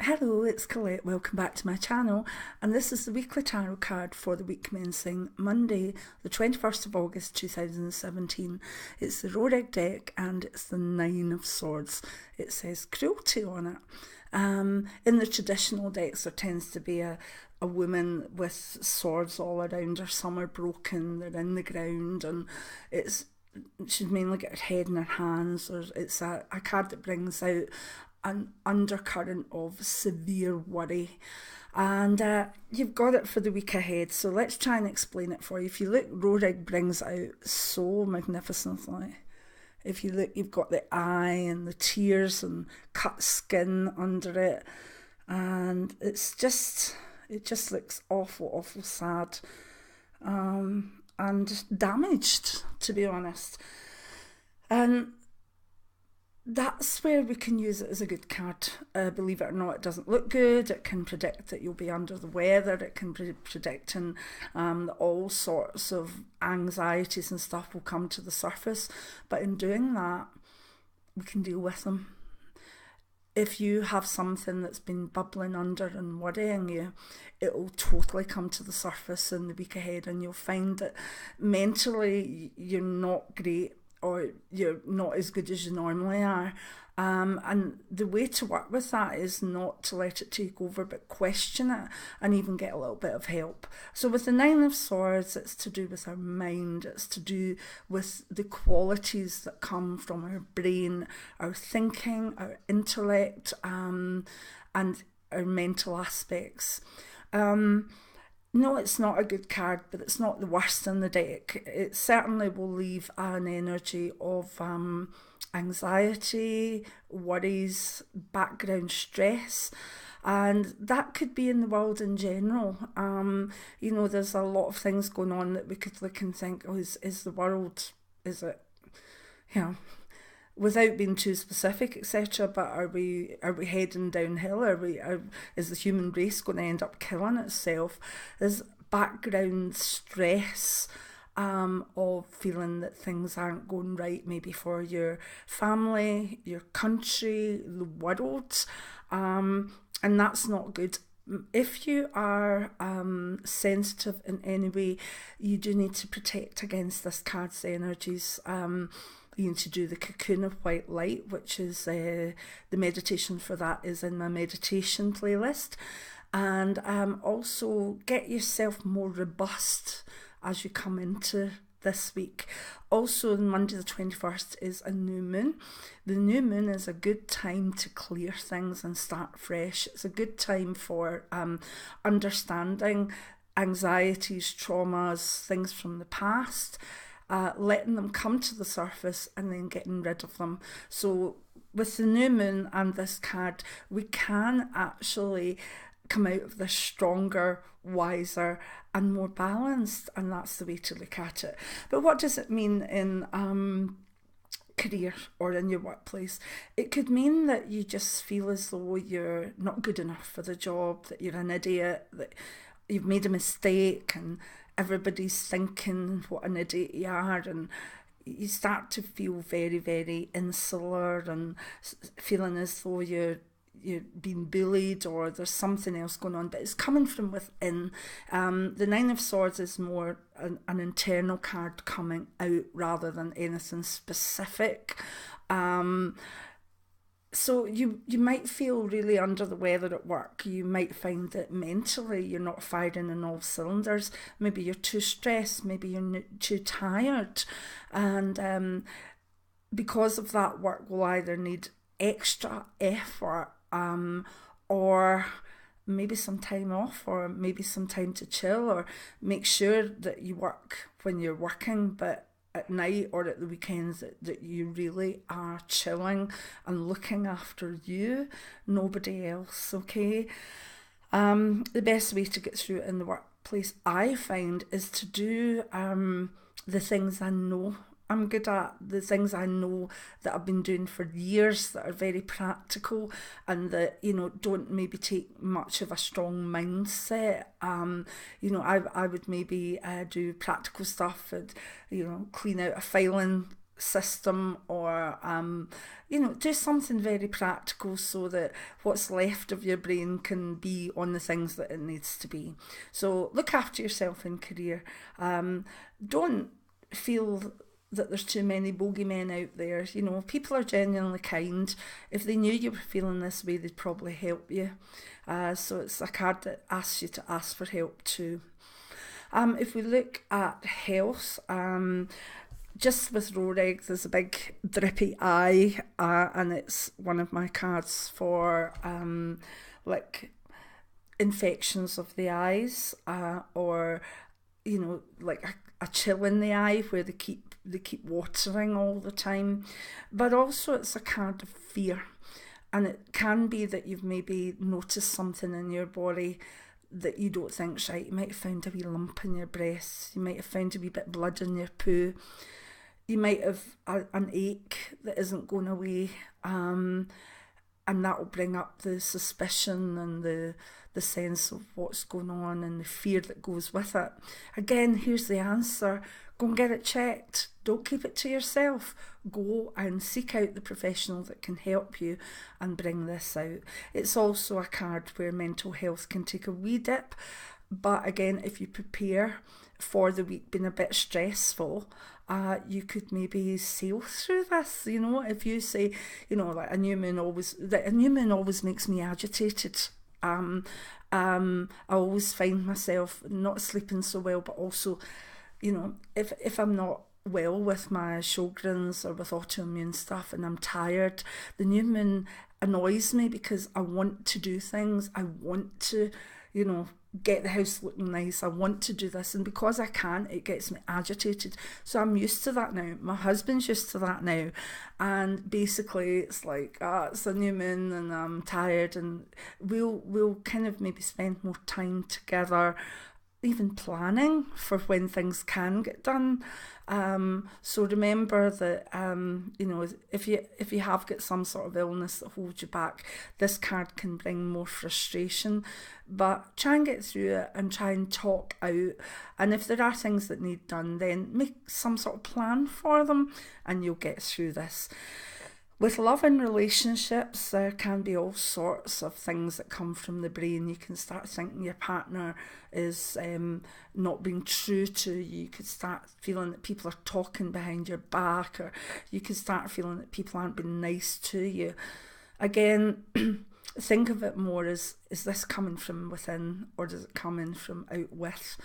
Hello, it's Colette. Welcome back to my channel, and this is the weekly tarot card for the week commencing Monday, the 21st of August 2017. It's the Rohrig deck and it's the Nine of Swords. It says cruelty on it. In the traditional decks there tends to be a woman with swords all around her. Some are broken, they're in the ground, and she's mainly got her head in her hands. Or it's a card that brings out an undercurrent of severe worry, and you've got it for the week ahead. So let's try and explain it for you. If you look, Rohrig brings it out so magnificently. If you look, you've got the eye and the tears and cut skin under it, and it just looks awful sad, and damaged, to be honest. And that's where we can use it as a good card. Believe it or not, it doesn't look good. It can predict that you'll be under the weather. It can predict that all sorts of anxieties and stuff will come to the surface. But in doing that, we can deal with them. If you have something that's been bubbling under and worrying you, it will totally come to the surface in the week ahead, and you'll find that mentally you're not great, or you're not as good as you normally are. And the way to work with that is not to let it take over, but question it and even get a little bit of help. So with the Nine of Swords, it's to do with our mind. It's to do with the qualities that come from our brain, our thinking, our intellect, and our mental aspects. No, it's not a good card, but it's not the worst in the deck. It certainly will leave an energy of anxiety, worries, background stress, and that could be in the world in general. There's a lot of things going on that we could look and think, oh, is the world, is it, without being too specific, etc. But are we heading downhill? Is the human race going to end up killing itself? There's background stress of feeling that things aren't going right, maybe for your family, your country, the world, and that's not good. If you are sensitive in any way, you do need to protect against this card's energies. You need to do the cocoon of white light, which is the meditation for that is in my meditation playlist. And also get yourself more robust as you come into this week. Also, on Monday the 21st is a new moon. The new moon is a good time to clear things and start fresh. It's a good time for understanding anxieties, traumas, things from the past, letting them come to the surface and then getting rid of them. So with the new moon and this card, we can actually come out of this stronger, wiser and more balanced, and that's the way to look at it. But what does it mean in career or in your workplace? It could mean that you just feel as though you're not good enough for the job, that you're an idiot, that you've made a mistake, and everybody's thinking what an idiot you are, and you start to feel very, very insular and feeling as though you're being bullied or there's something else going on, but it's coming from within. The Nine of Swords is more an internal card coming out rather than anything specific. So you might feel really under the weather at work. You might find that mentally you're not firing on all cylinders. Maybe you're too stressed, maybe you're too tired. And because of that, work will either need extra effort or maybe some time off, or maybe some time to chill, or make sure that you work when you're working, but at night or at the weekends that you really are chilling and looking after you, nobody else, okay? The best way to get through it in the workplace, I find, is to do the things I know I'm good at, the things I know that I've been doing for years that are very practical and that, don't maybe take much of a strong mindset. I would maybe do practical stuff and, clean out a filing system, or do something very practical so that what's left of your brain can be on the things that it needs to be. So look after yourself in career. Don't feel that there's too many bogeymen out there. People are genuinely kind. If they knew you were feeling this way, they'd probably help you. So it's a card that asks you to ask for help too. If we look at health, just with Rohrig, there's a big drippy eye, and it's one of my cards for like infections of the eyes, or like a chill in the eye where they keep watering all the time. But also it's a card of fear, and it can be that you've maybe noticed something in your body that you don't think's right. You might have found a wee lump in your breast, you might have found a wee bit of blood in your poo, you might have an ache that isn't going away, and that will bring up the suspicion and the sense of what's going on and the fear that goes with it. Again, here's the answer. Go and get it checked. Don't keep it to yourself. Go and seek out the professional that can help you and bring this out. It's also a card where mental health can take a wee dip, but again, if you prepare for the week being a bit stressful, you could maybe sail through this. If you say, like a new moon always makes me agitated. I always find myself not sleeping so well, but also, if I'm not well with my Sjogren's or with autoimmune stuff and I'm tired, the new moon annoys me because I want to do things. I want to, get the house looking nice. I want to do this, and because I can't, it gets me agitated. So I'm used to that now. My husband's used to that now, and basically it's like, it's a new moon and I'm tired, and we'll kind of maybe spend more time together, even planning for when things can get done. So remember that if you have got some sort of illness that holds you back, this card can bring more frustration. But try and get through it and try and talk out. And if there are things that need done, then make some sort of plan for them, and you'll get through this. With love and relationships, there can be all sorts of things that come from the brain. You can start thinking your partner is not being true to you. You could start feeling that people are talking behind your back, or you could start feeling that people aren't being nice to you. Again, think of it more as, is this coming from within, or does it come in from out with?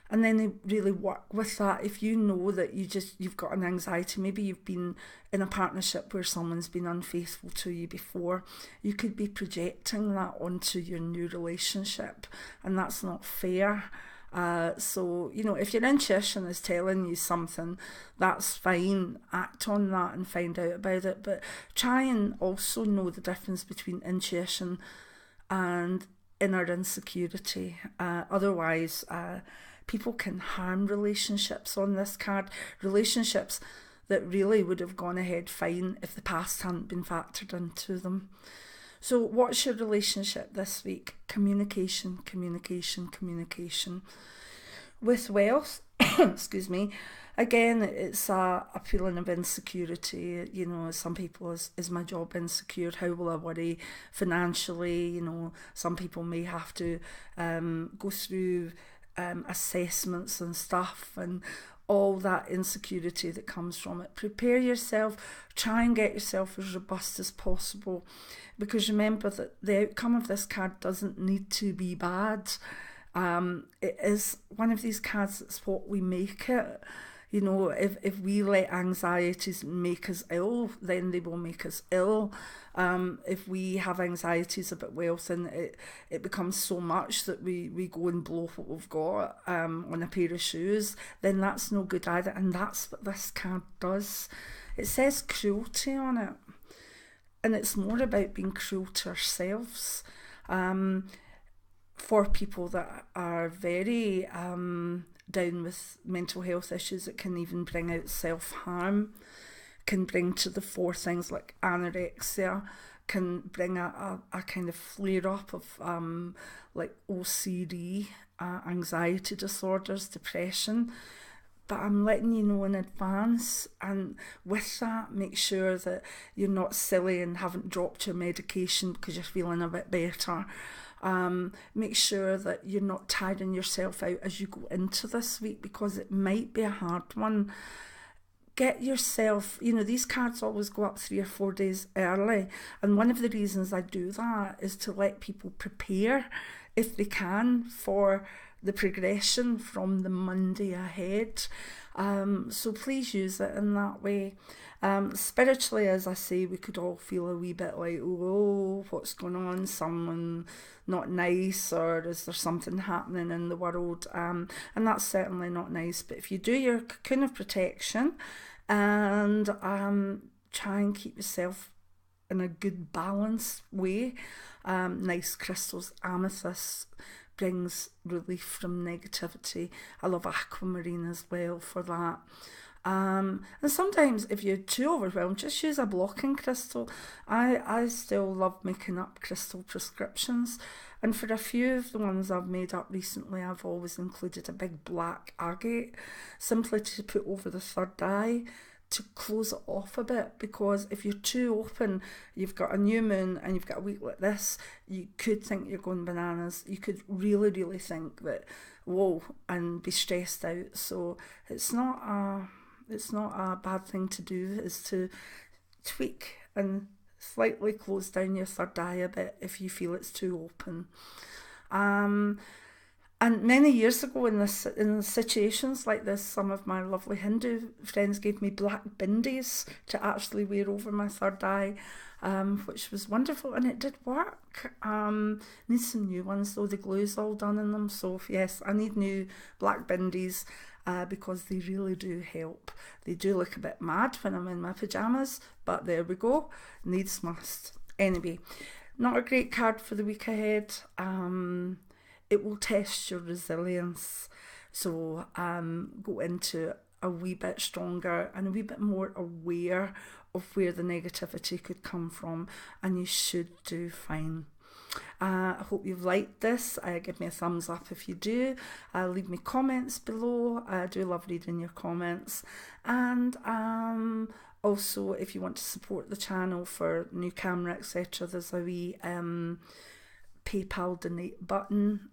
And then they really work with that. If you know that you've got an anxiety, maybe you've been in a partnership where someone's been unfaithful to you before, you could be projecting that onto your new relationship, and that's not fair. So, if your intuition is telling you something, that's fine. Act on that and find out about it. But try and also know the difference between intuition and inner insecurity. Otherwise, people can harm relationships on this card. Relationships that really would have gone ahead fine if the past hadn't been factored into them. So what's your relationship this week? Communication, communication, communication. With wealth, excuse me, again, it's a feeling of insecurity. Some people, is my job insecure? How will I worry financially? Some people may have to go through assessments and stuff, and all that insecurity that comes from it. Prepare yourself, try and get yourself as robust as possible, because remember that the outcome of this card doesn't need to be bad. It is one of these cards that's what we make it. If we let anxieties make us ill, then they will make us ill. If we have anxieties about wealth and it becomes so much that we go and blow what we've got on a pair of shoes, then that's no good either. And that's what this card does. It says cruelty on it. And it's more about being cruel to ourselves. For people that are very down with mental health issues, it can even bring out self-harm, can bring to the fore things like anorexia, can bring a kind of flare-up of like OCD, anxiety disorders, depression. but I'm letting you know in advance. And with that, make sure that you're not silly and haven't dropped your medication because you're feeling a bit better. Make sure that you're not tiring yourself out as you go into this week, because it might be a hard one. Get yourself, these cards always go up 3 or 4 days early. And one of the reasons I do that is to let people prepare, if they can, for the progression from the Monday ahead. So please use it in that way. Spiritually, as I say, we could all feel a wee bit like, oh, what's going on? Someone not nice, or is there something happening in the world? And that's certainly not nice. But if you do your cocoon of protection and try and keep yourself in a good balanced way, nice crystals, amethyst brings relief from negativity. I love aquamarine as well for that. And sometimes if you're too overwhelmed, just use a blocking crystal. I still love making up crystal prescriptions, and for a few of the ones I've made up recently, I've always included a big black agate, simply to put over the third eye, to close it off a bit, because if you're too open, you've got a new moon and you've got a week like this, you could think you're going bananas. You could really, really think that, whoa, and be stressed out. So it's not a bad thing to do, is to tweak and slightly close down your third eye a bit if you feel it's too open. And many years ago, in situations like this, some of my lovely Hindu friends gave me black bindis to actually wear over my third eye, which was wonderful, and it did work. Need some new ones though, the glue's all done in them, so yes, I need new black bindis, because they really do help. They do look a bit mad when I'm in my pyjamas, but there we go, needs must. Anyway, not a great card for the week ahead. It will test your resilience, so go into it a wee bit stronger and a wee bit more aware of where the negativity could come from, and you should do fine. I hope you've liked this. Give me a thumbs up if you do. Leave me comments below. I do love reading your comments. And also, if you want to support the channel for new camera, etc., there's a wee PayPal donate button,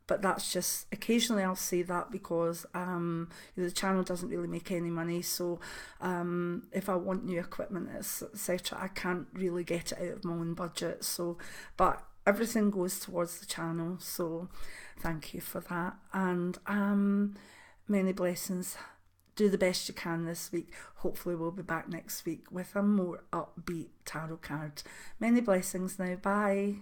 but that's just occasionally I'll say that because the channel doesn't really make any money, so if I want new equipment, etc., I can't really get it out of my own budget, so but everything goes towards the channel, so thank you for that, and many blessings. Do the best you can this week. Hopefully we'll be back next week with a more upbeat tarot card. Many blessings now. Bye.